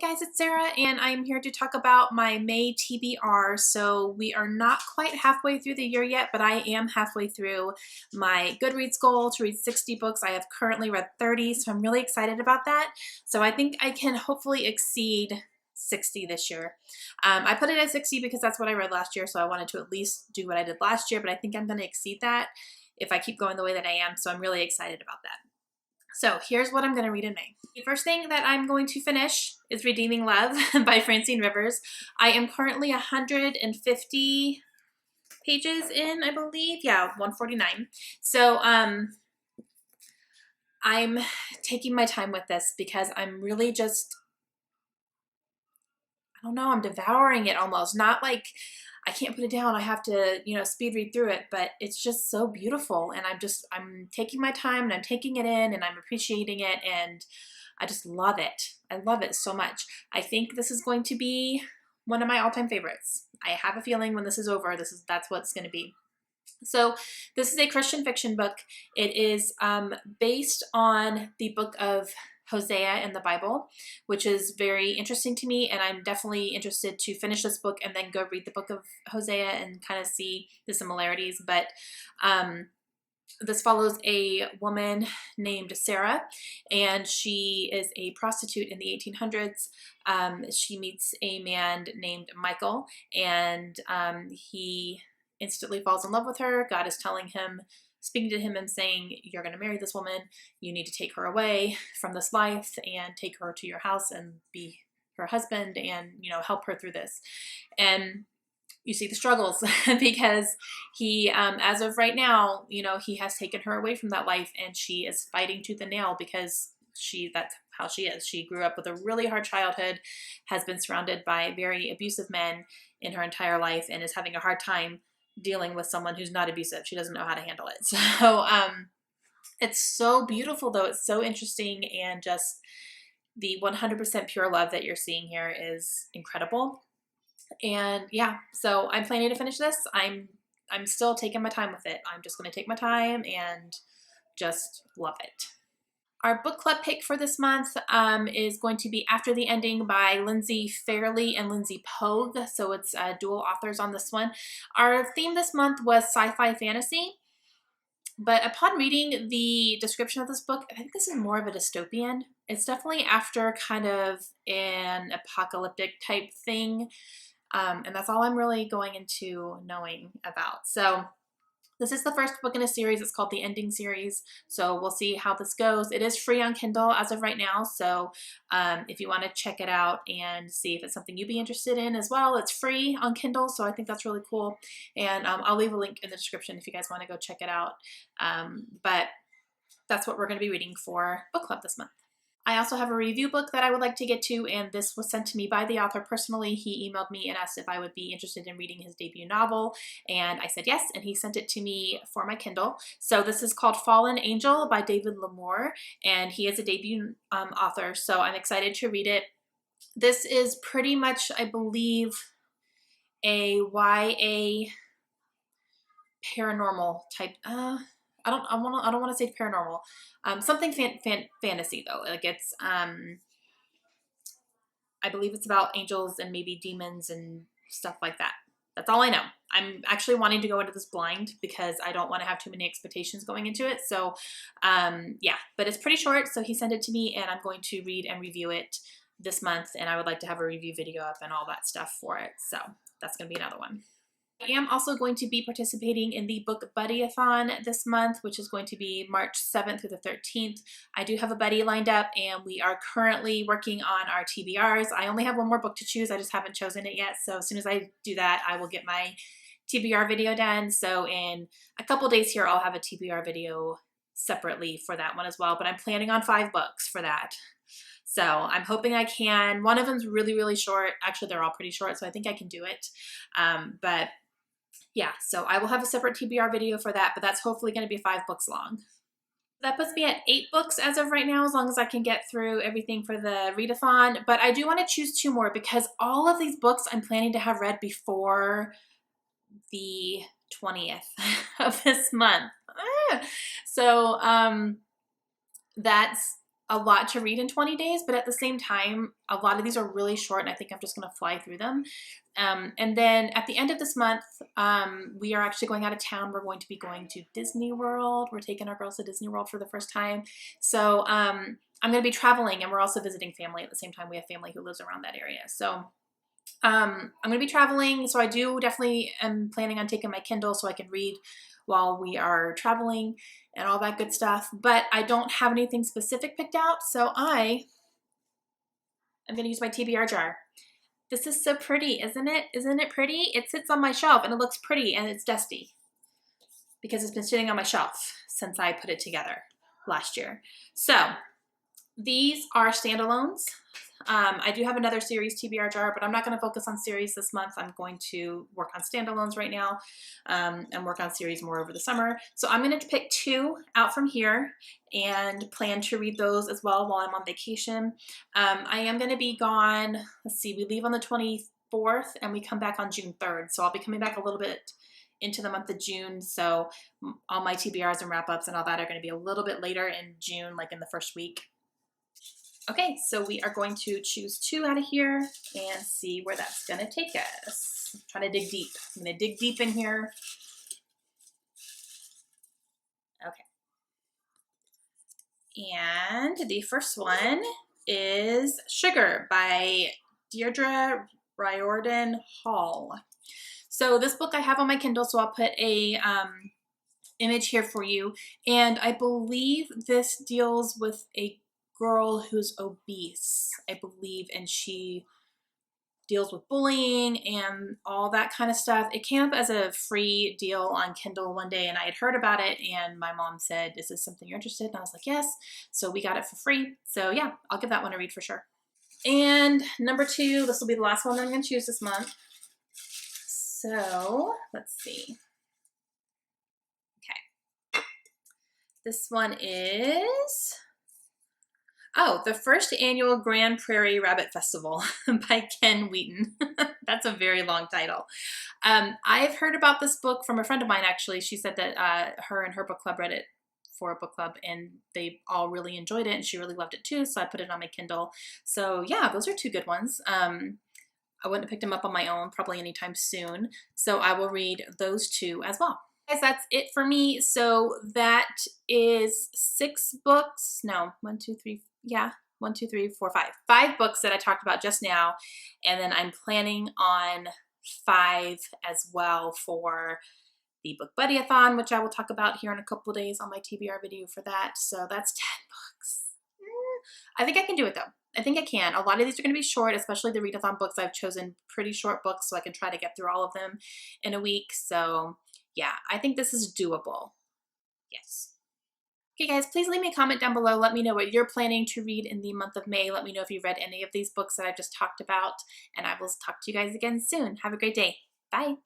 guys, it's Sarah, and I'm here to talk about my May TBR. So we are not quite halfway through the year yet, but I am halfway through my Goodreads goal to read 60 books. I have currently read 30, so I'm really excited about that. So I think I can hopefully exceed 60 this year. I put it at 60 because that's what I read last year, so I wanted to at least do what I did last year, but I think I'm going to exceed that if I keep going the way that I am, so I'm really excited about that. So here's what I'm going to read in May. The first thing that I'm going to finish is Redeeming Love by Francine Rivers. I am currently 150 pages in, I believe. Yeah, 149. So I'm taking my time with this because I'm really just, I don't know, I'm devouring it almost. Not like I can't put it down. I have to, speed read through it, but it's just so beautiful. And I'm taking my time and I'm taking it in and I'm appreciating it. And I just love it. I love it so much. I think this is going to be one of my all-time favorites. I have a feeling when this is over, that's what it's going to be. So this is a Christian fiction book. It is based on the book of Hosea in the Bible, which is very interesting to me, and I'm definitely interested to finish this book and then go read the book of Hosea and kind of see the similarities. But this follows a woman named Sarah, and she is a prostitute in the 1800s. She meets a man named Michael, and he instantly falls in love with her. God is speaking to him and saying, you're going to marry this woman. You need to take her away from this life and take her to your house and be her husband and, help her through this. And you see the struggles because he, as of right now, he has taken her away from that life and she is fighting tooth and nail because that's how she is. She grew up with a really hard childhood, has been surrounded by very abusive men in her entire life, and is having a hard time dealing with someone who's not abusive. She doesn't know how to handle it. So it's so beautiful though. It's so interesting, and just the 100% pure love that you're seeing here is incredible. And yeah, so I'm planning to finish this. I'm still taking my time with it. I'm just going to take my time and just love it. Our book club pick for this month is going to be After the Ending by Lindsay Fairley and Lindsay Pogue. So it's dual authors on this one. Our theme this month was sci-fi fantasy. But upon reading the description of this book, I think this is more of a dystopian. It's definitely after kind of an apocalyptic type thing. And that's all I'm really going into knowing about. So this is the first book in a series. It's called the Ending series. So we'll see how this goes. It is free on Kindle as of right now. So if you want to check it out and see if it's something you'd be interested in as well, it's free on Kindle. So I think that's really cool. And I'll leave a link in the description if you guys want to go check it out. But that's what we're going to be reading for book club this month. I also have a review book that I would like to get to, and this was sent to me by the author personally. He emailed me and asked if I would be interested in reading his debut novel, and I said yes, and he sent it to me for my Kindle. So this is called Fallen Angel by David Lamore, and he is a debut author, so I'm excited to read it. This is pretty much, I believe, a YA paranormal type. I don't want to say paranormal. Something fantasy though. Like it's I believe it's about angels and maybe demons and stuff like that. That's all I know. I'm actually wanting to go into this blind because I don't want to have too many expectations going into it. So yeah, but it's pretty short. So he sent it to me and I'm going to read and review it this month, and I would like to have a review video up and all that stuff for it. So that's going to be another one. I am also going to be participating in the book Buddyathon this month, which is going to be March 7th through the 13th. I do have a buddy lined up, and we are currently working on our TBRs. I only have one more book to choose. I just haven't chosen it yet. So as soon as I do that, I will get my TBR video done. So in a couple days here, I'll have a TBR video separately for that one as well. But I'm planning on 5 books for that. So I'm hoping I can. One of them's really, really short. Actually, they're all pretty short, so I think I can do it. But yeah, so I will have a separate TBR video for that, but that's hopefully going to be 5 books long. That puts me at 8 books as of right now, as long as I can get through everything for the readathon. But I do want to choose 2 more because all of these books I'm planning to have read before the 20th of this month. So that's a lot to read in 20 days, but at the same time, a lot of these are really short and I think I'm just gonna fly through them. And then at the end of this month, we are actually going out of town. We're going to be going to Disney World. We're taking our girls to Disney World for the first time. So I'm gonna be traveling, and we're also visiting family at the same time. We have family who lives around that area. So I'm gonna be traveling, so I do definitely am planning on taking my Kindle so I can read while we are traveling and all that good stuff. But I don't have anything specific picked out, so I'm gonna use my TBR jar. This is so pretty, isn't it? Isn't it pretty? It sits on my shelf and it looks pretty, and it's dusty because it's been sitting on my shelf since I put it together last year. So these are standalones. I do have another series TBR jar, but I'm not going to focus on series this month. I'm going to work on standalones right now and work on series more over the summer. So I'm going to pick 2 out from here and plan to read those as well while I'm on vacation. I am going to be gone. Let's see, we leave on the 24th and we come back on June 3rd. So I'll be coming back a little bit into the month of June. So all my TBRs and wrap-ups and all that are going to be a little bit later in June, like in the first week. Okay, so we are going to choose 2 out of here and see where that's going to take us. I'm trying to dig deep. I'm going to dig deep in here. Okay. And the first one is Sugar by Deirdre Riordan Hall. So this book I have on my Kindle, so I'll put a image here for you. And I believe this deals with a girl who's obese, I believe, and she deals with bullying and all that kind of stuff. It came up as a free deal on Kindle one day, and I had heard about it, and my mom said, is this something you're interested in? And I was like, yes. So we got it for free. So yeah, I'll give that one a read for sure. And number 2, this will be the last one I'm going to choose this month. So let's see. Okay. This one is... the first annual Grand Prairie Rabbit Festival by Ken Wheaton. That's a very long title. I've heard about this book from a friend of mine, actually. She said that her and her book club read it for a book club, and they all really enjoyed it, and she really loved it too, so I put it on my Kindle. So yeah, those are 2 good ones. I wouldn't have picked them up on my own probably anytime soon, so I will read those 2 as well. Guys, that's it for me. So that is 6 books. No, 1, 2, 3. Yeah, 1, 2, 3, 4, 5. 5 books that I talked about just now. And then I'm planning on 5 as well for the book Buddyathon, which I will talk about here in a couple of days on my TBR video for that. So that's 10 books. I think I can do it though. I think I can. A lot of these are going to be short, especially the readathon books. I've chosen pretty short books so I can try to get through all of them in a week. So yeah, I think this is doable. Yes. Okay guys, please leave me a comment down below. Let me know what you're planning to read in the month of May. Let me know if you've read any of these books that I've just talked about, and I will talk to you guys again soon. Have a great day. Bye.